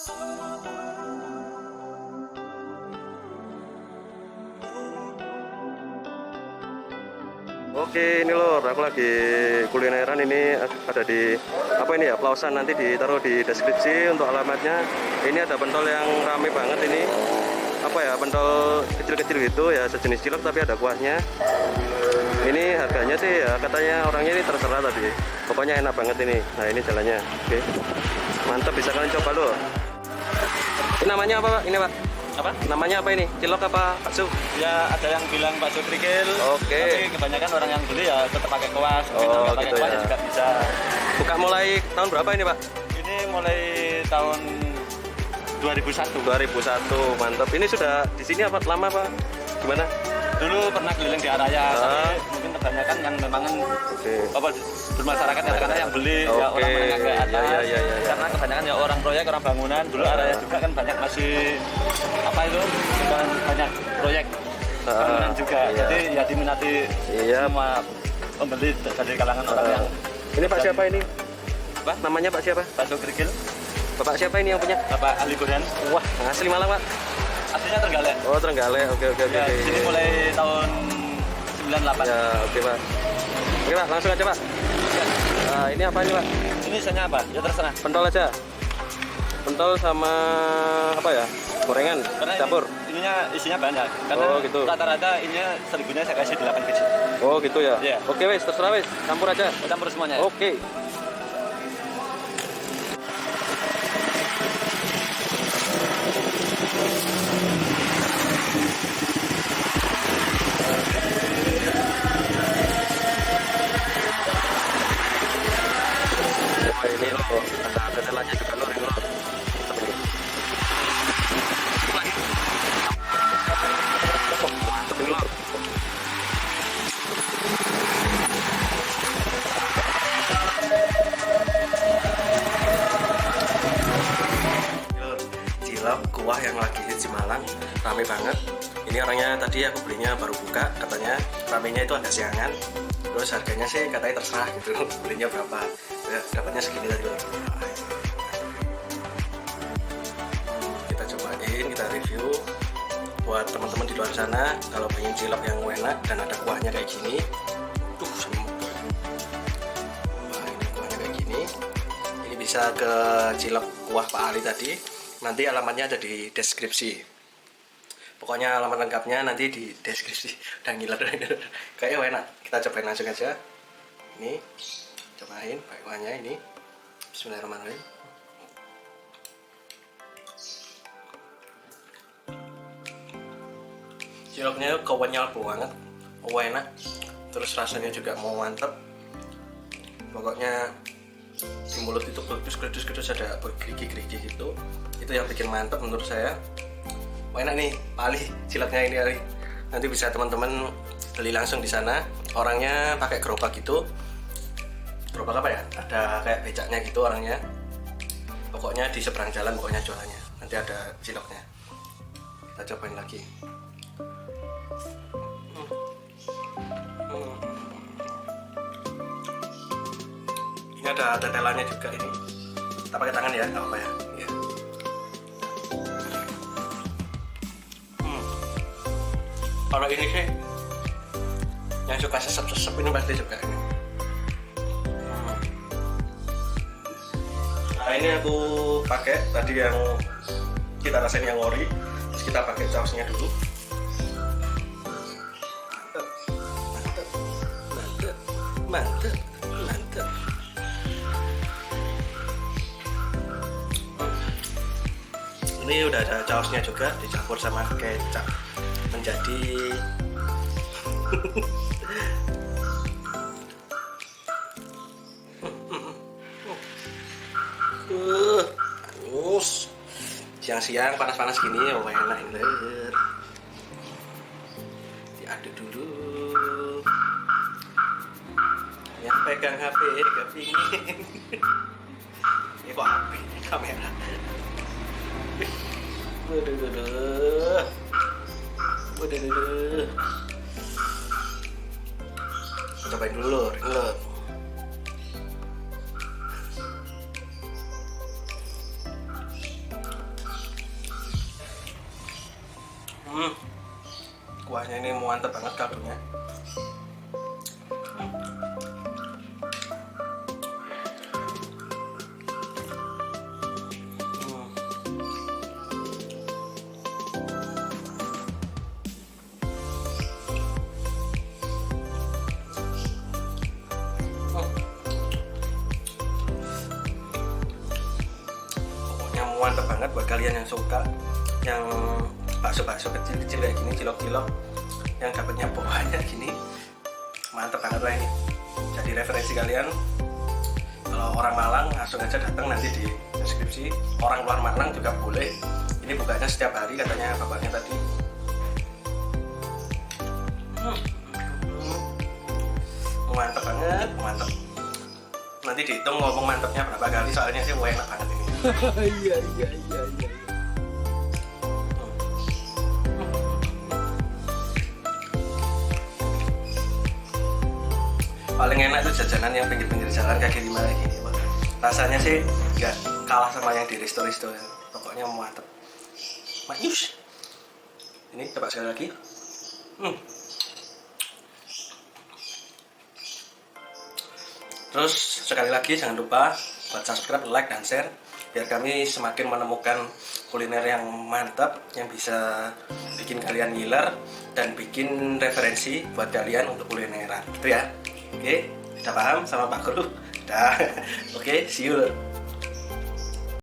Oke, ini lor, aku lagi kulineran. Ini ada di apa ini ya, Plausan. Nanti ditaruh di deskripsi untuk alamatnya. Ini ada pentol yang rame banget ini. Apa ya, pentol kecil-kecil gitu ya, sejenis cilok tapi ada kuahnya. Ini harganya sih ya, katanya orangnya ini terserah tadi. Pokoknya enak banget ini. Nah, ini jalannya. Oke. Mantap, bisa kalian coba loh. Ini namanya apa, Pak? Ini, Pak? Apa? Namanya apa ini? Cilok apa bakso? Ya ada yang bilang bakso kerikil. Oke. Tapi kebanyakan orang yang beli ya tetap pakai kuas. Oh, nggak pakai gitu kuas ya. juga bisa. Buka mulai tahun berapa ini, Pak? Ini mulai tahun 2001. 2001. Mantap. Ini sudah di sini apa lama, Pak? Gimana? Dulu pernah keliling di Araya, tapi mungkin kebanyakan yang memang Oke. apa bermasyarakat ya, karena yang beli ya Oke. orang menengah ke atas. Ya. Karena kebanyakan ya orang proyek, orang bangunan. Dulu Araya juga kan banyak masih apa itu banyak proyek bangunan juga. Iya. Jadi ya diminati Iya. semua pembeli dari kalangan orang yang Ini Pak siapa ini? Apa? Namanya Pak siapa? bakso kerikil. Bapak siapa ini yang punya? Bapak Ali Burhan. Wah, asli Malang, Pak. Aslinya Trenggalek. Oh, Trenggalek. Oke. Ya, di sini mulai tahun 98. Ya, oke, Pak. Oke, Pak, langsung aja, Pak. Nah, ini apa ini, Pak? Ini isinya apa? Ya terserah. Pentol aja. Pentol sama apa ya? Gorengan, Karena campur. isinya banyak. Karena Oh, gitu. rata-rata ininya serigunya saya kasih 8 biji. Oh, gitu ya. Iya. Oke, wes, terserah wes. Campur aja. Campur semuanya. Ya? Oke. Wah, ini loh, ada tetelannya juga loh, ini loh. Mantap ini. Oh, mantap ini loh. Cilok kuah yang lagi hits di Malang, rame banget. Ini orangnya tadi aku belinya baru buka, katanya ramenya itu agak siangan. Terus harganya sih katanya terserah gitu, belinya berapa, dapatnya segini tadi loh. Kita cobain, kita review buat teman-teman di luar sana. Kalau pengen cilok yang enak dan ada kuahnya kayak gini, sempur. Wah, ini kuahnya kayak gini. Ini bisa ke cilok kuah Pak Ali tadi. Nanti alamatnya ada di deskripsi. Pokoknya alamat lengkapnya nanti di deskripsi. Udah ngiler. Kayaknya enak. Kita cobain langsung aja. Ini cobain pakai kuahnya ini. Bismillahirrahmanirrahim. Ciloknya kenyal banget. Enak. Terus rasanya juga mau mantep. Pokoknya di mulut itu kredus ada bergerigi-gerigi gitu. Itu yang bikin mantep menurut saya. Enak nih, Pak Ali, ciloknya ini Ali. Nanti bisa teman-teman beli langsung di sana. Orangnya pakai gerobak gitu. Gerobak apa ya? Ada kayak becaknya gitu orangnya. Pokoknya di seberang jalan pokoknya jualannya. Nanti ada ciloknya. Kita cobain lagi. Ini ada tetelannya juga ini. Kita pakai tangan ya, nggak apa ya. Ya. Kalau ini sih yang suka sesep-sesep ini pasti suka ini. Nah, ini aku pakai tadi yang kita rasain yang ori. Terus kita pakai sausnya dulu. Mantap. Ini udah ada sausnya juga dicampur sama kecap menjadi anus. Siang-siang panas-panas gini oh enak ini. Diaduk dulu. Yang pegang HP gak pingin. Ini kok HP kamera. Waduh. Cobain dulu, lur. Kuahnya ini mantap banget kaldunya. Pokoknya mantap banget buat kalian yang suka yang bakso-bakso kecil-kecil kayak gini, cilok-cilok yang dapatnya banyak gini, mantep banget lah ini. Jadi referensi kalian kalau orang Malang langsung aja datang, nanti di deskripsi. Orang luar Malang juga boleh, ini bukanya setiap hari katanya bapaknya tadi. Mantep banget, mantep. Nanti dihitung ngomong mantepnya berapa kali, soalnya sih enak banget ini. Iya. Paling enak tuh jajanan yang pinggir-pinggir jalan kaki lima kayak gini. Rasanya sih nggak kalah sama yang di resto-resto. Pokoknya mantep. Mayus. Ini coba sekali lagi. Terus sekali lagi jangan lupa buat subscribe, like, dan share biar kami semakin menemukan kuliner yang mantap yang bisa bikin kalian ngiler dan bikin referensi buat kalian untuk kulineran. Gitu ya. Oke, udah paham sama Pak Guru? Dah. Oke, see you.